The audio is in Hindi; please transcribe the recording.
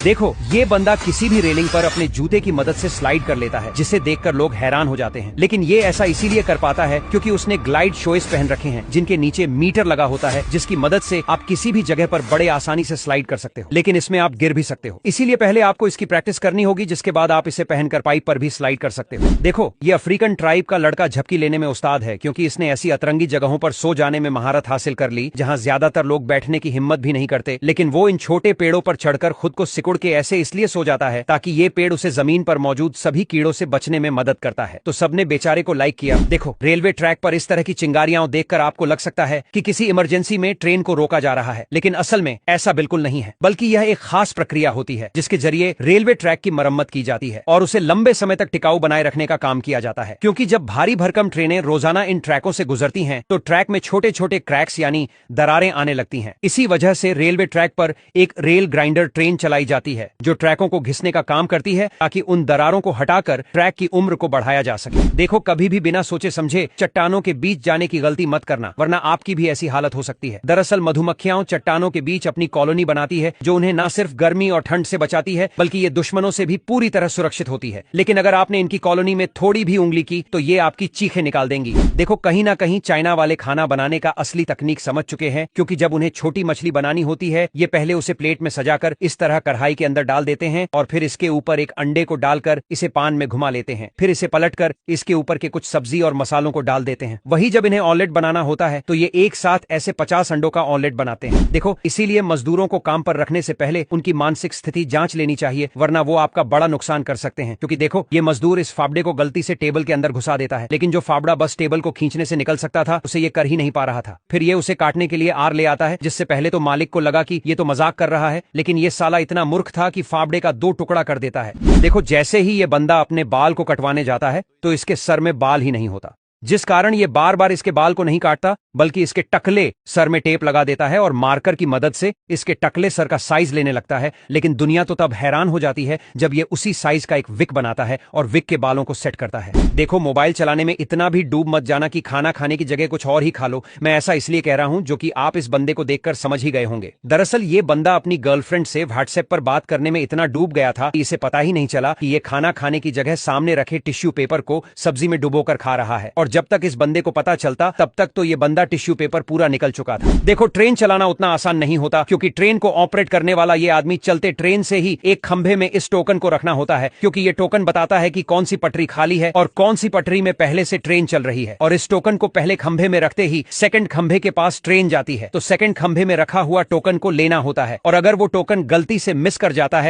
देखो, ये बंदा किसी भी रेलिंग पर अपने जूते की मदद से स्लाइड कर लेता है, जिसे देखकर लोग हैरान हो जाते हैं। लेकिन ये ऐसा इसीलिए कर पाता है क्योंकि उसने ग्लाइड शॉयज पहन रखे हैं, जिनके नीचे मीटर लगा होता है, जिसकी मदद से आप किसी भी जगह पर बड़े आसानी से स्लाइड कर सकते हो। लेकिन इसमें आप गिर भी सकते हो, इसीलिए पहले आपको इसकी प्रैक्टिस करनी होगी, जिसके बाद आप इसे पहनकर पाइप पर भी स्लाइड कर सकते हो। देखो, ये अफ्रीकन ट्राइब का लड़का झपकी लेने में उस्ताद है, क्योंकि इसने ऐसी अतरंगी जगहों पर सो जाने में महारत हासिल कर ली जहां ज्यादातर लोग बैठने की हिम्मत भी नहीं करते। लेकिन वो इन छोटे पेड़ों पर चढ़कर खुद को सिकुड़ के ऐसे इसलिए सो जाता है ताकि ये पेड़ उसे जमीन पर मौजूद सभी कीड़ों से बचने में मदद करता है। तो सबने बेचारे को लाइक किया। देखो, रेलवे ट्रैक पर इस तरह की चिंगारियां देखकर आपको लग सकता है कि किसी इमरजेंसी में ट्रेन को रोका जा रहा है, लेकिन असल में ऐसा बिल्कुल नहीं है, बल्कि यह एक खास प्रक्रिया होती है जिसके जरिए रेलवे ट्रैक की मरम्मत की जाती है और उसे लंबे समय तक टिकाऊ बनाए रखने का काम किया जाता है। क्योंकि जब भारी भरकम ट्रेनें रोजाना इन ट्रैकों से गुजरती हैं, तो ट्रैक में छोटे छोटे क्रैक्स यानी दरारें आने लगती हैं। इसी वजह से रेलवे ट्रैक पर एक रेल ग्राइंडर ट्रेन चलाई जाती है, जो ट्रैकों को घिसने का काम करती है ताकि उन दरारों को हटाकर ट्रैक की उम्र को बढ़ाया जा सके। देखो, कभी भी बिना सोचे समझे चट्टानों के बीच जाने की गलती मत करना, वरना आपकी भी ऐसी हालत हो सकती है। दरअसल मधुमक्खियां चट्टानों के बीच अपनी कॉलोनी बनाती है, जो उन्हें न सिर्फ गर्मी और ठंड से बचाती है, बल्कि ये दुश्मनों से भी पूरी तरह सुरक्षित होती है। लेकिन अगर आपने इनकी कॉलोनी में थोड़ी भी उंगली की तो ये आपकी चीखें निकाल देंगी। देखो, कहीं ना कहीं चाइना वाले खाना बनाने का असली तकनीक समझ चुके हैं, क्योंकि जब उन्हें छोटी मछली बनानी होती है, ये पहले उसे प्लेट में सजाकर इस तरह कढ़ाई के अंदर डाल देते हैं और फिर इसके ऊपर एक अंडे को डालकर इसे पान में घुमा लेते हैं। फिर इसे पलटकर इसके ऊपर के कुछ सब्जी और मसालों को डाल देते हैं। वही जब इन्हें ऑमलेट बनाना होता है तो ये एक साथ ऐसे 50 अंडों का ऑमलेट बनाते हैं। देखो, इसीलिए मजदूरों को काम पर रखने से पहले उनकी मानसिक स्थिति जांच लेनी चाहिए, वरना वो आपका बड़ा नुकसान कर सकते हैं। क्योंकि देखो, ये मजदूर इस फावड़े को गलती से टेबल के अंदर घुसा देता है, लेकिन जो फावड़ा बस टेबल को खींचने से निकल सकता था, उसे ये कर ही नहीं पा रहा था। फिर ये उसे काटने के लिए आर ले आता है, जिससे पहले तो मालिक को लगा कि ये तो मजाक कर रहा है, लेकिन ये साला इतना मूर्ख था कि फावड़े का 2 टुकड़ा कर देता है। देखो, जैसे ही ये बंदा अपने बाल को कटवाने जाता है तो इसके सर में बाल ही नहीं होता, जिस कारण ये बार बार इसके बाल को नहीं काटता, बल्कि इसके टकले सर में टेप लगा देता है और मार्कर की मदद से इसके टकले सर का साइज लेने लगता है। लेकिन दुनिया तो तब हैरान हो जाती है जब ये उसी साइज का एक विक बनाता है और विक के बालों को सेट करता है। देखो, मोबाइल चलाने में इतना भी डूब मत जाना कि खाना खाने की जगह कुछ और ही खा लो। मैं ऐसा इसलिए कह रहा हूं, जो कि आप इस बंदे को देखकर समझ ही गए होंगे। दरअसल ये बंदा अपनी गर्लफ्रेंड से व्हाट्सएप पर बात करने में इतना डूब गया था कि इसे पता ही नहीं चला कि ये खाना खाने की जगह सामने रखे टिश्यू पेपर को सब्जी में डुबोकर खा रहा है। और जब तक इस बंदे को पता चलता, तब तक तो ये बंदा टिश्यू पेपर पूरा निकल चुका था। देखो, ट्रेन चलाना उतना आसान नहीं होता, क्योंकि ट्रेन को ऑपरेट करने वाला ये आदमी चलते ट्रेन से ही एक खंभे में इस टोकन को रखना होता है, क्योंकि ये टोकन बताता है कि कौन सी पटरी खाली है और कौन सी पटरी में पहले से ट्रेन चल रही है। और इस टोकन को पहले खंभे में रखते ही सेकंड खंभे के पास ट्रेन जाती है, तो सेकंड खंभे में रखा हुआ टोकन को लेना होता है। और अगर वो टोकन गलती से मिस कर जाता है